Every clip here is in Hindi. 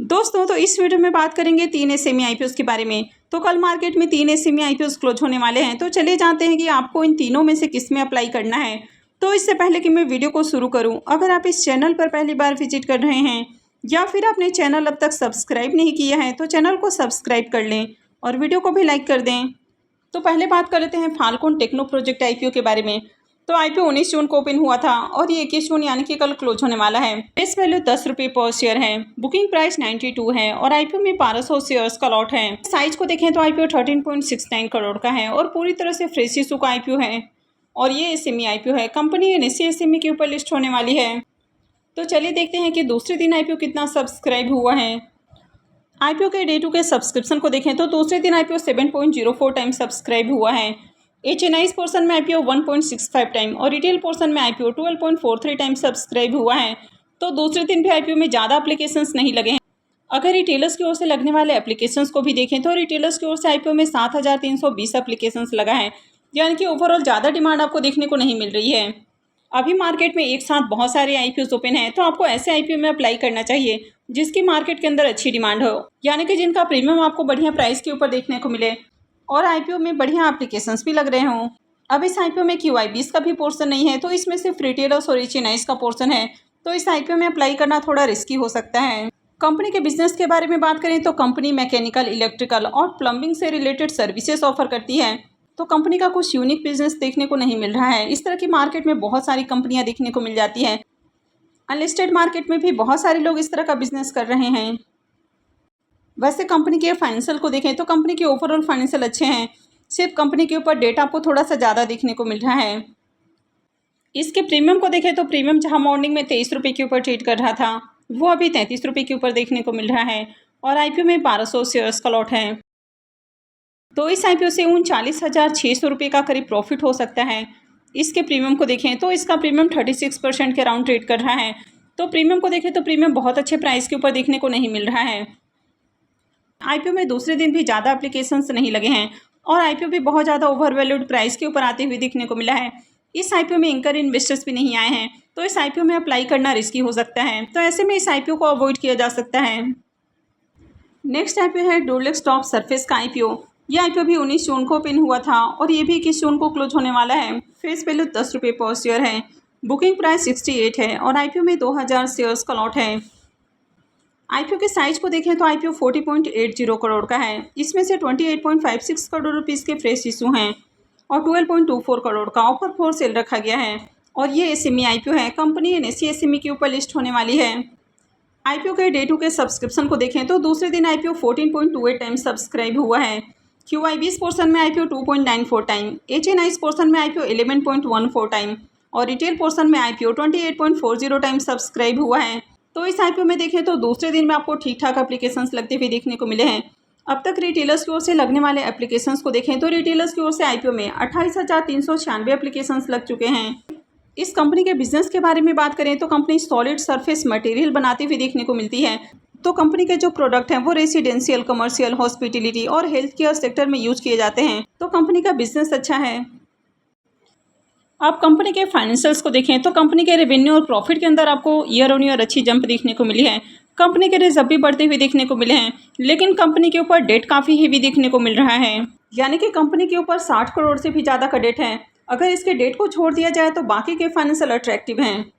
दोस्तों तो इस वीडियो में बात करेंगे 3 एसएमई आईपीओस के बारे में। तो कल मार्केट में 3 एसएमई आईपीओस क्लोज होने वाले हैं। तो चलिए जानते हैं कि आपको इन तीनों में से किस में अप्लाई करना है। तो इससे पहले कि मैं वीडियो को शुरू करूं, अगर आप इस चैनल पर पहली बार विजिट कर रहे हैं या फिर आपने चैनल अब तक सब्सक्राइब नहीं किया है तो चैनल को सब्सक्राइब कर लें और वीडियो को भी लाइक कर दें। तो पहले बात कर लेते हैं फाल्कन टेक्नो प्रोजेक्ट आईपीओ के बारे में। तो आईपीओ 19 जून को ओपन हुआ था और ये 21 जून यानी कि कल क्लोज होने वाला है। फेस वैल्यू 10 रुपये पर शेयर है। बुकिंग प्राइस 92 है और आईपीओ में 1200 शेयर्स का लॉट है। साइज को देखें तो आईपीओ 13.69 करोड़ का है और पूरी तरह से फ्रेश इशू का आईपीओ है और ये एसएमई आईपीओ है। कंपनी एनएसई एसएमई के ऊपर लिस्ट होने वाली है। तो चलिए देखते हैं कि दूसरे दिन आईपीओ कितना सब्सक्राइब हुआ है। आईपीओ के डे 2 के सब्सक्रिप्शन को देखें तो दूसरे दिन आईपीओ 7.04 टाइम सब्सक्राइब हुआ है। एचएनआईज पोर्शन में आईपीओ 1.65 टाइम और रिटेल पोर्शन में आईपीओ 12.43 टाइम सब्सक्राइब हुआ है। तो दूसरे दिन भी आईपीओ में ज़्यादा एप्लीकेशंस नहीं लगे हैं। अगर रिटेलर्स की ओर से लगने वाले एप्लीकेशंस को भी देखें तो रिटेलर्स की ओर से आईपीओ में 7,320 एप्लीकेशंस लगा है, यानी कि ओवरऑल ज़्यादा डिमांड आपको देखने को नहीं मिल रही है। अभी मार्केट में एक साथ बहुत सारे आईपीओ ओपन हैं, तो आपको ऐसे आईपीओ में अप्लाई करना चाहिए जिसकी मार्केट के अंदर अच्छी डिमांड हो, यानी कि जिनका प्रीमियम आपको बढ़िया प्राइस के ऊपर देखने को मिले और आईपीओ में बढ़िया एप्लीकेशंस भी लग रहे हों। अब इस आईपीओ में QIBs का भी पोर्शन नहीं है, तो इसमें सिर्फ रिटेलर्स और एचएनआईज का पोर्शन है। तो इस आईपीओ में अप्लाई करना थोड़ा रिस्की हो सकता है। कंपनी के बिजनेस के बारे में बात करें तो कंपनी मैकेनिकल, इलेक्ट्रिकल और प्लम्बिंग से रिलेटेड सर्विसेज ऑफर करती है। तो कंपनी का कुछ यूनिक बिजनेस देखने को नहीं मिल रहा है। इस तरह की मार्केट में बहुत सारी कंपनियां देखने को मिल जाती हैं। अनलिस्टेड मार्केट में भी बहुत सारे लोग इस तरह का बिजनेस कर रहे हैं। वैसे कंपनी के फाइनेंशियल को देखें तो कंपनी के ओवरऑल फाइनेंशियल अच्छे हैं, सिर्फ कंपनी के ऊपर डेट आपको थोड़ा सा ज़्यादा देखने को मिल रहा है। इसके प्रीमियम को देखें तो प्रीमियम जहां मॉर्निंग में 23 रुपये के ऊपर ट्रेड कर रहा था वो अभी 33 रुपये के ऊपर देखने को मिल रहा है और आईपीओ में 1200 शेयर्स का लॉट है। तो इस आईपीओ से 39,600 रुपये का करीब प्रॉफिट हो सकता है। इसके प्रीमियम को देखें तो इसका प्रीमियम 36% के अराउंड ट्रेड कर रहा है। तो प्रीमियम को देखें तो प्रीमियम बहुत अच्छे प्राइस के ऊपर देखने को नहीं मिल रहा है। आईपीओ में दूसरे दिन भी ज़्यादा एप्लीकेशंस नहीं लगे हैं और आईपीओ भी बहुत ज़्यादा ओवरवैल्यूड प्राइस के ऊपर आते हुए देखने को मिला है। इस आईपीओ में एंकर इन्वेस्टर्स भी नहीं आए हैं, तो इस आईपीओ में अप्लाई करना रिस्की हो सकता है। तो ऐसे में इस आईपीओ को अवॉइड किया जा सकता है। नेक्स्ट आईपीओ है डुअलेक्स टॉप सरफेस का आईपीओ। ये आईपीओ भी 19 जून को ओपन हुआ था और ये भी 21 जून को क्लोज होने वाला है। फेस वैल्यू 10 रुपये पर शेयर है। बुकिंग प्राइस 68 है और आईपीओ में 2000 शेयर्स का लॉट है। आईपीओ के साइज को देखें तो आईपीओ 40.80 करोड़ का है। इसमें से 28.56 करोड़ रुपीज़ के फ्रेश इशू हैं और 12.24 करोड़ का ऑफर फॉर सेल रखा गया है और ये एसएमई आईपीओ है। कंपनी एनएसई एसएमई के ऊपर लिस्ट होने वाली है। आईपीओ के डे 2 के सब्सक्रिप्शन को देखें तो दूसरे दिन आईपीओ 14.28 टाइम सब्सक्राइब हुआ है। QIBs पोर्शन में आईपीओ 2.94 टाइम, एचएनआईज पोर्शन में आईपीओ 11.14 टाइम और रिटेल पोर्शन में आईपीओ 28.40 टाइम सब्सक्राइब हुआ है। तो इस आईपीओ में देखें तो दूसरे दिन में आपको ठीक ठाक एप्लीकेशंस लगते हुए देखने को मिले हैं। अब तक रिटेलर्स की ओर से लगने वाले एप्लीकेशंस को देखें तो रिटेलर्स की ओर से आईपीओ में 28,396 एप्लीकेशंस लग चुके हैं। इस कंपनी के बिजनेस के बारे में बात करें तो कंपनी सॉलिड सरफेस मटेरियल बनाती हुई देखने को मिलती है। तो कंपनी के जो प्रोडक्ट हैं वो रेसिडेंशियल, कमर्शियल, हॉस्पिटलिटी और हेल्थ केयर सेक्टर में यूज किए जाते हैं। तो कंपनी का बिजनेस अच्छा है। आप कंपनी के फाइनेंशियल्स को देखें तो कंपनी के रेवेन्यू और प्रॉफिट के अंदर आपको ईयर ऑन ईयर अच्छी जंप देखने को मिली है। कंपनी के रिजर्व भी बढ़ते हुए देखने को मिले हैं, लेकिन कंपनी के ऊपर डेट काफ़ी हेवी देखने को मिल रहा है, यानी कि कंपनी के ऊपर 60 करोड़ से भी ज़्यादा का डेट है। अगर इसके डेट को छोड़ दिया जाए तो बाकी के फाइनेंशियल अट्रैक्टिव हैं।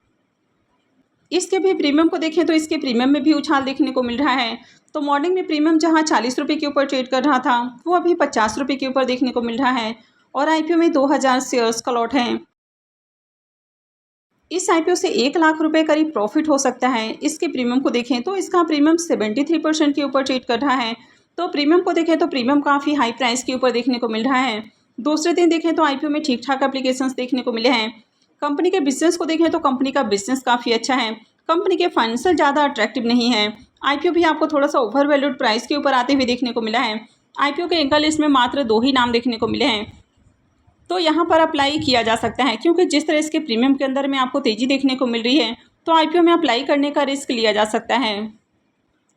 इसके भी प्रीमियम को देखें तो इसके प्रीमियम में भी उछाल देखने को मिल रहा है। तो मॉर्निंग में प्रीमियम जहां 40 रुपये के ऊपर ट्रेड कर रहा था वो अभी 50 रुपये के ऊपर देखने को मिल रहा है और आईपीओ में 2000 शेयर्स का लॉट है। इस आईपीओ से 1 लाख रुपए करीब प्रॉफिट हो सकता है। इसके प्रीमियम को देखें तो इसका प्रीमियम 73% के ऊपर ट्रेड कर रहा है। तो प्रीमियम को देखें तो प्रीमियम काफ़ी हाई प्राइस के ऊपर देखने को मिल रहा है। दूसरे दिन देखें तो आईपीओ में ठीक ठाक एप्लीकेशंस देखने को मिले हैं। कंपनी के बिजनेस को देखें तो कंपनी का बिजनेस काफ़ी अच्छा है। कंपनी के फाइनेंशियल ज़्यादा अट्रैक्टिव नहीं है। आईपीओ भी आपको थोड़ा सा ओवर वैल्यूड प्राइस के ऊपर आते हुए देखने को मिला है। आईपीओ के एंकर लिस्ट में मात्र 2 ही नाम देखने को मिले हैं, तो यहाँ पर अप्लाई किया जा सकता है, क्योंकि जिस तरह इसके प्रीमियम के अंदर में आपको तेज़ी देखने को मिल रही है तो आईपीओ में अप्लाई करने का रिस्क लिया जा सकता है।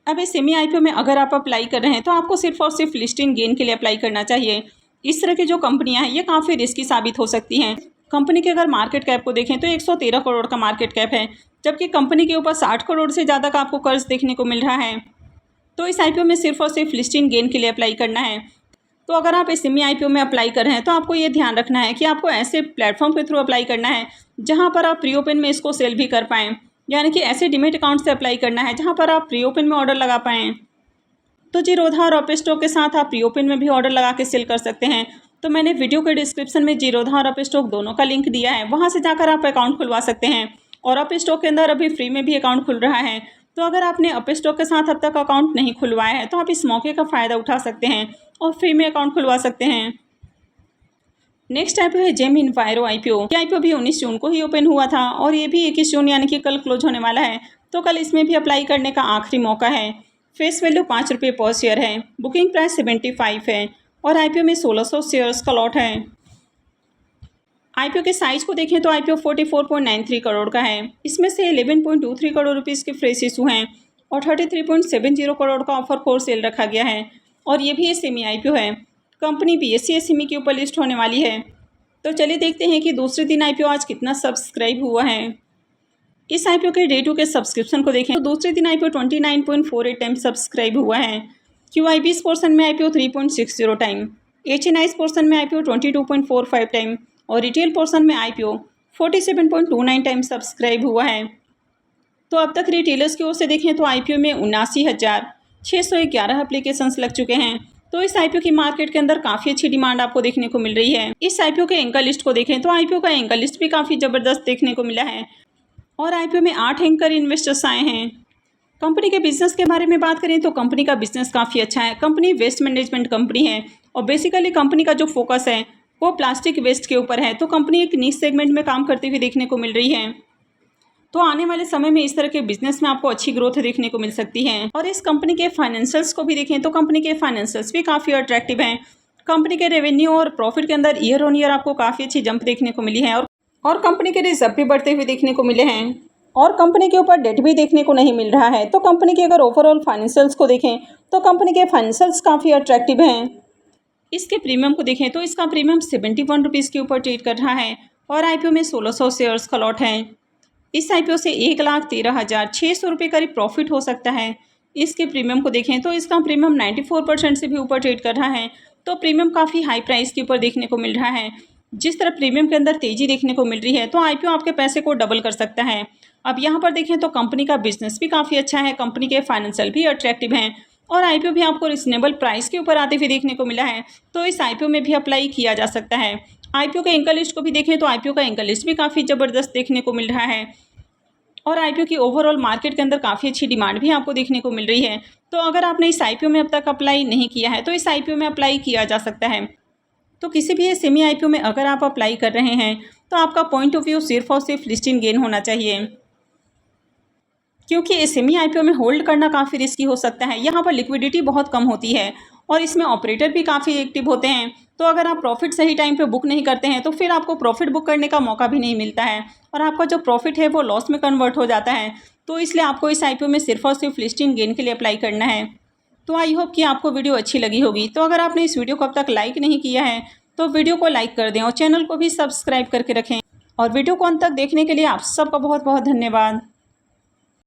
अब इस सेमी आईपीओ में अगर आप अप्लाई कर रहे हैं तो आपको सिर्फ और सिर्फ लिस्टिंग गेन के लिए अप्लाई करना चाहिए। इस तरह की जो कंपनियां हैं ये काफ़ी रिस्की साबित हो सकती हैं। कंपनी के अगर मार्केट कैप को देखें तो 113 करोड़ का मार्केट कैप है, जबकि कंपनी के ऊपर 60 करोड़ से ज़्यादा का आपको कर्ज देखने को मिल रहा है। तो इस IPO में सिर्फ और सिर्फ लिस्टिंग गेन के लिए अप्लाई करना है। तो अगर आप इस सेमी IPO में अप्लाई कर रहे हैं तो आपको ये ध्यान रखना है कि आपको ऐसे प्लेटफॉर्म के थ्रू अप्लाई करना है जहाँ पर आप प्री ओपन में इसको सेल भी कर पाएँ, यानी कि ऐसे डीमैट अकाउंट से अप्लाई करना है जहाँ पर आप प्री ओपन में ऑर्डर लगा पाएँ। तो जीरोधा और अपस्टॉक के साथ आप प्री ओपन में भी ऑर्डर लगा के सेल कर सकते हैं। तो मैंने वीडियो के डिस्क्रिप्शन में जीरोधा और अपस्टॉक दोनों का लिंक दिया है, वहाँ से जाकर आप अकाउंट खुलवा सकते हैं। और अपस्टॉक के अंदर अभी फ्री में भी अकाउंट खुल रहा है। तो अगर आपने अपस्टॉक के साथ अब तक अकाउंट नहीं खुलवाया है तो आप इस मौके का फ़ायदा उठा सकते हैं और फ्री में अकाउंट खुलवा सकते हैं। नेक्स्ट IPO है जेम इन्वायरो IPO। ये IPO भी 19 जून को ही ओपन हुआ था और ये भी 21 जून यानी कि कल क्लोज होने वाला है। तो कल इसमें भी अप्लाई करने का आखिरी मौका है। फेस वैल्यू 5 रुपये पर शेयर है, बुकिंग प्राइस 75 है और IPO में 1600 शेयर्स का लॉट है। IPO के साइज को देखें तो IPO 44.93 करोड़ का है। इसमें से 11.23 करोड़ रुपीज़ के फ्रेश इशू हैं और 33.70 करोड़ का ऑफर फॉर सेल रखा गया है। और ये भी सेमी IPO है। कंपनी BSE SME के ऊपर लिस्ट होने वाली है। तो चलिए देखते हैं कि दूसरे दिन IPO आज कितना सब्सक्राइब हुआ है। इस IPO के डे 2 के सब्सक्रिप्शन को देखें तो दूसरे दिन IPO 29.48 टाइम सब्सक्राइब हुआ है। QIBs पोर्सन में IPO 3.60 टाइम, HNIs पोर्सन में IPO 22.45 टाइम और रिटेल पोर्सन में IPO 47.29 टाइम सब्सक्राइब हुआ है। तो अब तक रिटेलर्स की ओर से देखें तो IPO में 79,611 एप्लीकेशंस लग चुके हैं। तो इस IPO की मार्केट के अंदर काफ़ी अच्छी डिमांड आपको देखने को मिल रही है। इस IPO के एंकर लिस्ट को देखें तो IPO का एंकर लिस्ट भी काफ़ी ज़बरदस्त देखने को मिला है और IPO में 8 एंकर इन्वेस्टर्स आए हैं। कंपनी के बिजनेस के बारे में बात करें तो कंपनी का बिजनेस काफ़ी अच्छा है। कंपनी वेस्ट मैनेजमेंट कंपनी है और बेसिकली कंपनी का जो फोकस है वो प्लास्टिक वेस्ट के ऊपर है। तो कंपनी एक नीश सेगमेंट में काम करती हुई देखने को मिल रही है। तो आने वाले समय में इस तरह के बिजनेस में आपको अच्छी ग्रोथ देखने को मिल सकती है। और इस कंपनी के फाइनेंशियल्स को भी देखें तो कंपनी के फाइनेंशियल्स भी काफ़ी अट्रैक्टिव हैं। कंपनी के रेवेन्यू और प्रॉफिट के अंदर ईयर ऑन ईयर आपको काफ़ी अच्छी जंप देखने को मिली है और कंपनी के रिजर्व भी बढ़ते हुए देखने को मिले हैं और कंपनी के ऊपर डेट भी देखने को नहीं मिल रहा है। तो कंपनी के अगर ओवरऑल फाइनेंशियल्स को देखें तो कंपनी के फाइनेंशियल्स काफ़ी अट्रैक्टिव हैं। इसके प्रीमियम को देखें तो इसका प्रीमियम 71 रुपीज़ के ऊपर ट्रेड कर रहा है और IPO में 1600 शेयर्स का लॉट है। इस IPO से 1,13,600 रुपये करीब प्रॉफिट हो सकता है। इसके प्रीमियम को देखें तो इसका प्रीमियम 94% से भी ऊपर ट्रेड कर रहा है। तो प्रीमियम काफ़ी हाई प्राइस के ऊपर देखने को मिल रहा है। जिस तरह प्रीमियम के अंदर तेज़ी देखने को मिल रही है तो IPO आपके पैसे को डबल कर सकता है। अब यहाँ पर देखें तो कंपनी का बिजनेस भी काफ़ी अच्छा है, कंपनी के फाइनेंशियल भी अट्रैक्टिव हैं और IPO भी आपको रिजनेबल प्राइस के ऊपर आते हुए देखने को मिला है। तो इस IPO में भी अप्लाई किया जा सकता है। IPO के एंकर लिस्ट को भी देखें तो IPO का एंकर लिस्ट भी काफ़ी ज़बरदस्त देखने को मिल रहा है और IPO की ओवरऑल मार्केट के अंदर काफ़ी अच्छी डिमांड भी आपको देखने को मिल रही है। तो अगर आपने इस IPO में अब तक अप्लाई नहीं किया है तो इस IPO में अप्लाई किया जा सकता है। तो किसी भी सेमी IPO में अगर आप अप्लाई कर रहे हैं तो आपका पॉइंट ऑफ व्यू सिर्फ और सिर्फ लिस्टिंग गेन होना चाहिए, क्योंकि इस सेमी IPO में होल्ड करना काफ़ी रिस्की हो सकता है। यहाँ पर लिक्विडिटी बहुत कम होती है और इसमें ऑपरेटर भी काफ़ी एक्टिव होते हैं। तो अगर आप प्रॉफिट सही टाइम पे बुक नहीं करते हैं तो फिर आपको प्रॉफिट बुक करने का मौका भी नहीं मिलता है और आपका जो प्रॉफिट है वो लॉस में कन्वर्ट हो जाता है। तो इसलिए आपको इस IPO में सिर्फ और सिर्फ लिस्टिंग गेन के लिए अप्लाई करना है। तो आई होप कि आपको वीडियो अच्छी लगी होगी। तो अगर आपने इस वीडियो को अब तक लाइक नहीं किया है तो वीडियो को लाइक कर दें और चैनल को भी सब्सक्राइब करके रखें। और वीडियो को अंत तक देखने के लिए आप सबका बहुत बहुत धन्यवाद।